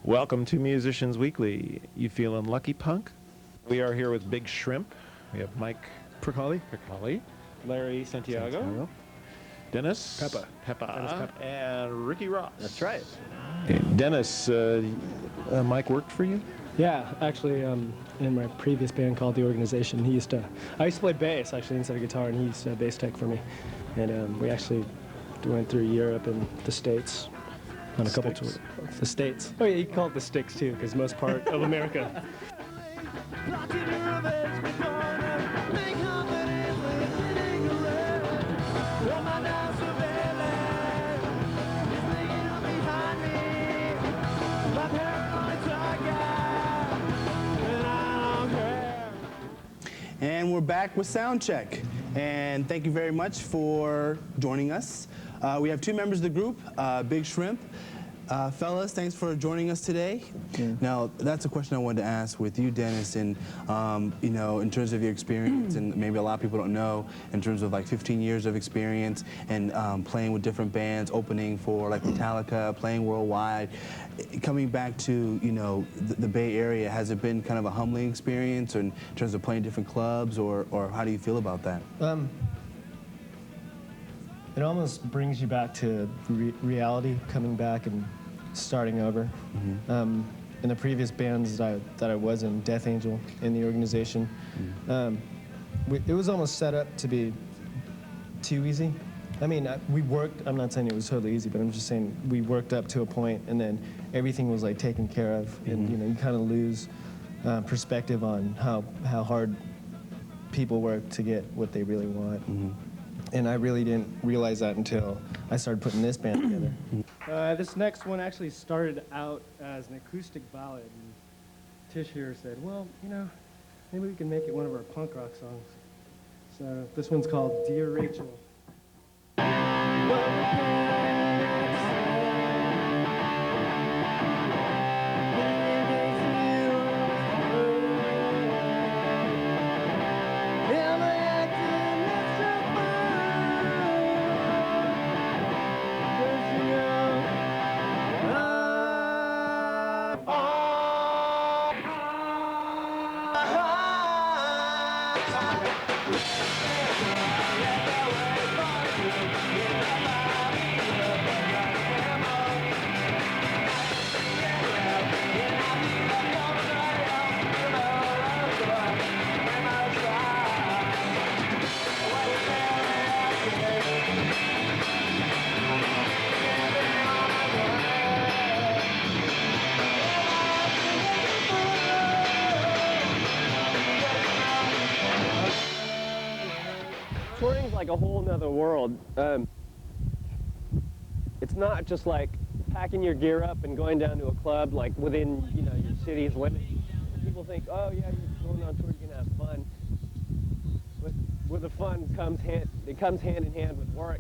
Welcome to Musicians Weekly. You feeling lucky, punk? We are here with Big Shrimp. We have Mike Pricoli, Larry Santiago, Dennis Pepa, and Ricky Ross. That's right. Okay. Dennis, Mike worked for you? Yeah, actually, in my previous band called The Organization, I used to play bass actually instead of guitar, and he used to bass tech for me. And we actually went through Europe and the States on a couple tours. The States. Oh yeah, you can call it the Sticks too, because most part of America. And we're back with Soundcheck. And thank you very much for joining us. We have two members of the group, Big Shrimp. Fellas, thanks for joining us today. Yeah. Now, that's a question I wanted to ask with you, Dennis, and you know, in terms of your experience, and maybe a lot of people don't know, in terms of like 15 years of experience and playing with different bands, opening for like Metallica, playing worldwide, coming back to, you know, the Bay Area, has it been kind of a humbling experience, or in terms of playing different clubs, or how do you feel about that? It almost brings you back to reality, coming back and starting over. Mm-hmm. In the previous bands that I was in, Death Angel, in The Organization, it was almost set up to be too easy. I mean, we worked, I'm not saying it was totally easy, but I'm just saying we worked up to a point and then everything was like taken care of, and you know, you kind of lose perspective on how hard people work to get what they really want. And I really didn't realize that until I started putting this band together. This next one actually started out as an acoustic ballad, and Tish here said, well, you know, maybe we can make it one of our punk rock songs. So this one's called Dear Rachel. Touring's like a whole nother world. It's not just like packing your gear up and going down to a club like within, you know, your city's limits. People think, oh yeah, you're going on tour, you're gonna have fun. But where the fun comes hand in hand with work,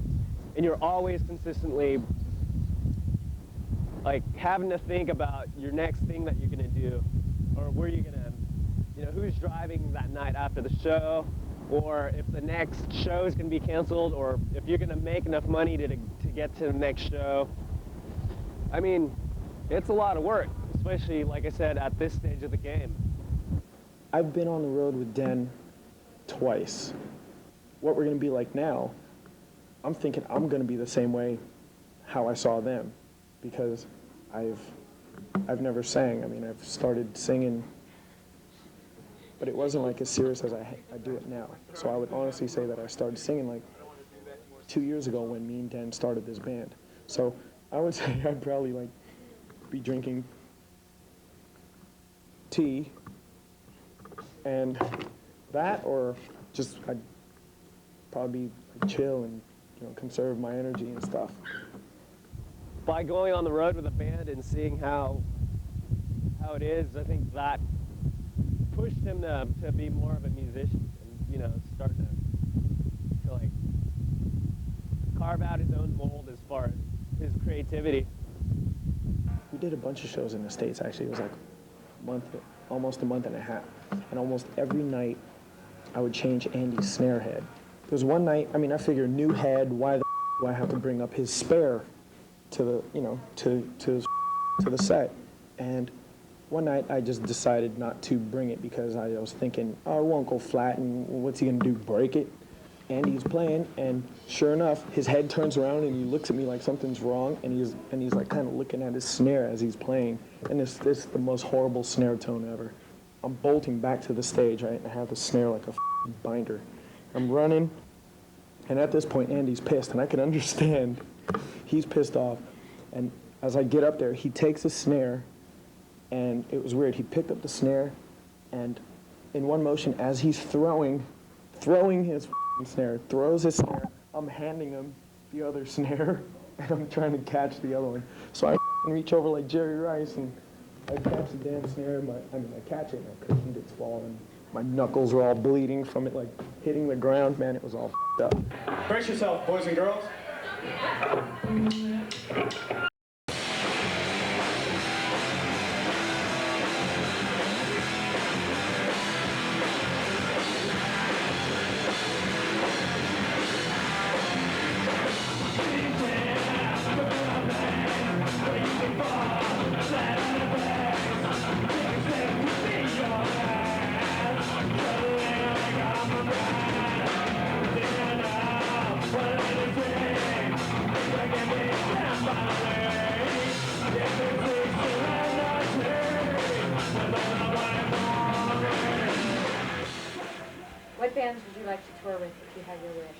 and you're always consistently like having to think about your next thing that you're gonna do, or where you're gonna, you know, who's driving that night after the show, or if the next show is going to be canceled, or if you're going to make enough money to get to the next show. I mean, it's a lot of work, especially, like I said, at this stage of the game. I've been on the road with Den twice. What we're going to be like now, I'm thinking I'm going to be the same way how I saw them, because I've never sang. I mean, I've started singing, but it wasn't like as serious as I do it now. So I would honestly say that I started singing like 2 years ago when me and Den started this band. So I would say I'd probably like be drinking tea and that, or just I'd probably be like, chill and, you know, conserve my energy and stuff. By going on the road with a band and seeing how it is, I think that pushed him to be more of a musician and, you know, start to like carve out his own mold as far as his creativity. We did a bunch of shows in the States, actually. It was like almost a month and a half. And almost every night I would change Andy's snare head. There was one night, I mean, I figured new head, why the do I have to bring up his spare to the, you know, to the set? And one night I just decided not to bring it because I was thinking, oh, it won't go flat, and what's he gonna do, break it? Andy's playing, and sure enough, his head turns around and he looks at me like something's wrong, and he's like kind of looking at his snare as he's playing, and it's the most horrible snare tone ever. I'm bolting back to the stage, right? I have the snare like a binder. I'm running, and at this point, Andy's pissed, and I can understand he's pissed off. And as I get up there, he takes a snare, and it was weird. He picked up the snare, and in one motion, as he's throwing his snare, throws his snare, I'm handing him the other snare, and I'm trying to catch the other one. So I reach over like Jerry Rice, and I catch the damn snare. I catch it, and I cushioned its fall, and my knuckles were all bleeding from it, like hitting the ground. Man, it was all f***ed up. Brace yourself, boys and girls. What bands would you like to tour with if you had your wish?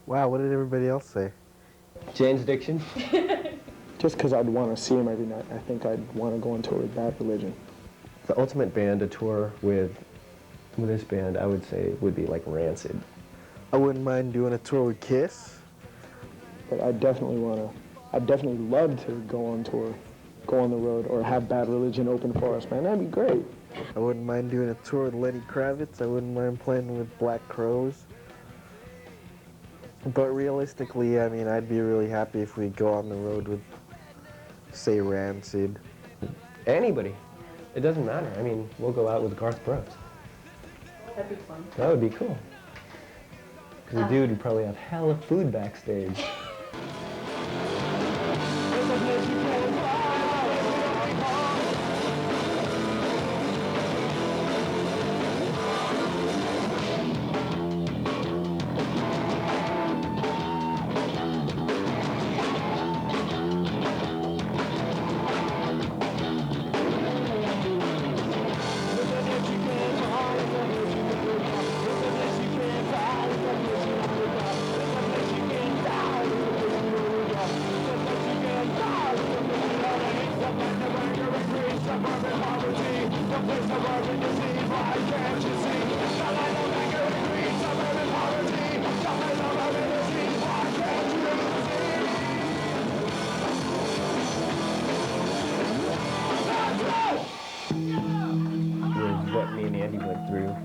Wow, what did everybody else say? Jane's Addiction. Just because I'd want to see him every night, I think I'd want to go on tour with Bad Religion. The ultimate band to tour with this band, I would say, would be like Rancid. I wouldn't mind doing a tour with Kiss. But I'd definitely love to go on tour, go on the road, or have Bad Religion open for us, man. That'd be great. I wouldn't mind doing a tour with Lenny Kravitz. I wouldn't mind playing with Black Crowes. But realistically, I mean, I'd be really happy if we go on the road with, say, Rancid. Anybody. It doesn't matter. I mean, we'll go out with Garth Brooks. That'd be fun. That would be cool. Because the dude would probably have hella food backstage. What me and Andy went through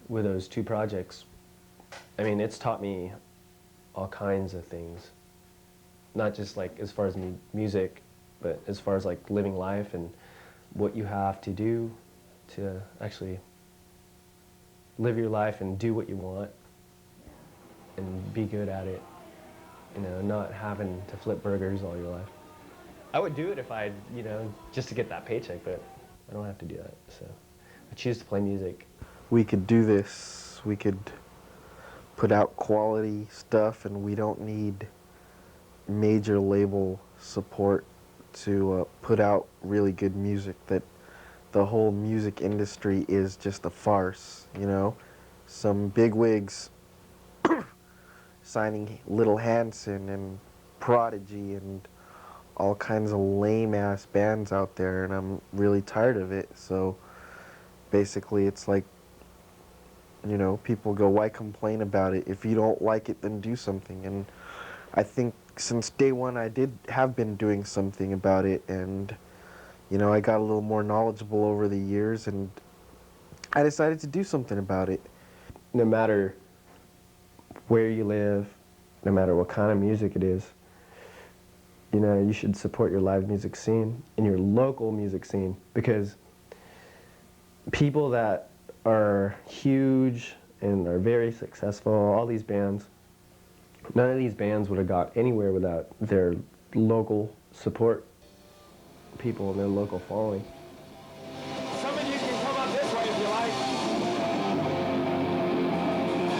with those two projects, I mean, it's taught me all kinds of things. Not just like as far as music, but as far as like living life and what you have to do to actually live your life and do what you want and be good at it, you know, not having to flip burgers all your life. I would do it if I, you know, just to get that paycheck, but I don't have to do that, so I choose to play music. We could do this, we could put out quality stuff, and we don't need major label support to put out really good music. That the whole music industry is just a farce, you know? Some bigwigs signing Little Hanson and Prodigy and all kinds of lame-ass bands out there, and I'm really tired of it. So basically it's like, you know, people go, why complain about it? If you don't like it, then do something. And I think since day one I have been doing something about it, and you know, I got a little more knowledgeable over the years, and I decided to do something about it. No matter where you live, no matter what kind of music it is, you know, you should support your live music scene and your local music scene, because people that are huge and are very successful, all these bands, none of these bands would have got anywhere without their local support people and their local following. Some of you can come up this way if you like.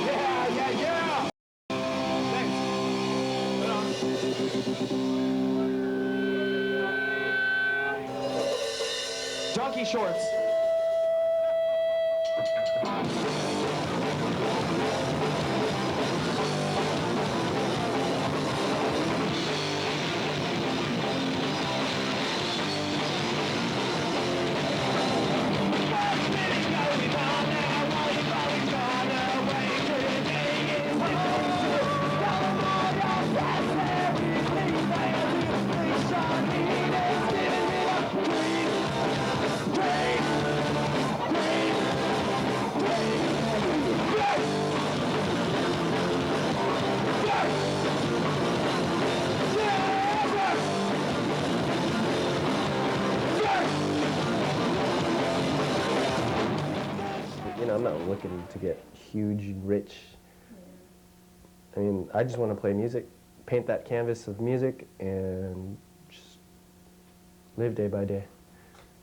Yeah, yeah, yeah! Thanks. Put on. Donkey shorts. You know, I'm not looking to get huge and rich. I mean, I just want to play music, paint that canvas of music, and just live day by day.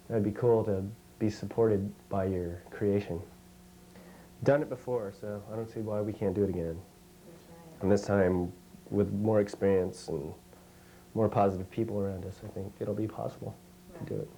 That'd be cool to be supported by your creation. Done it before, so I don't see why we can't do it again. And this time, with more experience and more positive people around us, I think it'll be possible to do it.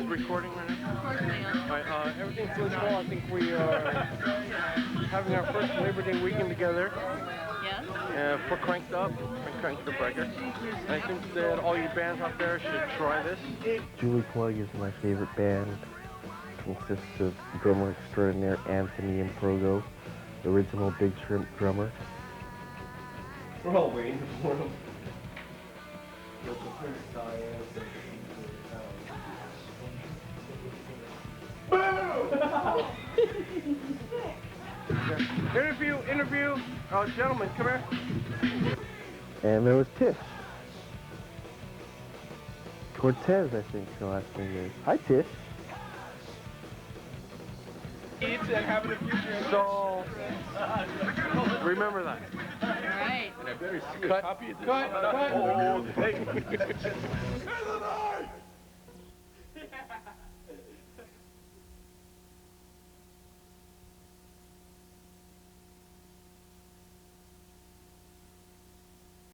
Recording right now? All right, everything's going well. I think we are having our first Labor Day weekend together. Yeah. For Cranked Up, Cranked Up Records. I think that all you bands out there should try this. Julie Plug is my favorite band. Consists of drummer extraordinaire Anthony Improgo, the original Big Shrimp drummer. We're all waiting for him. Interview. Gentlemen, come here. And there was Tish. Cortez, I think her last name is. Hi, Tish. And having a future. So, remember that. All right. Cut. Oh, hey.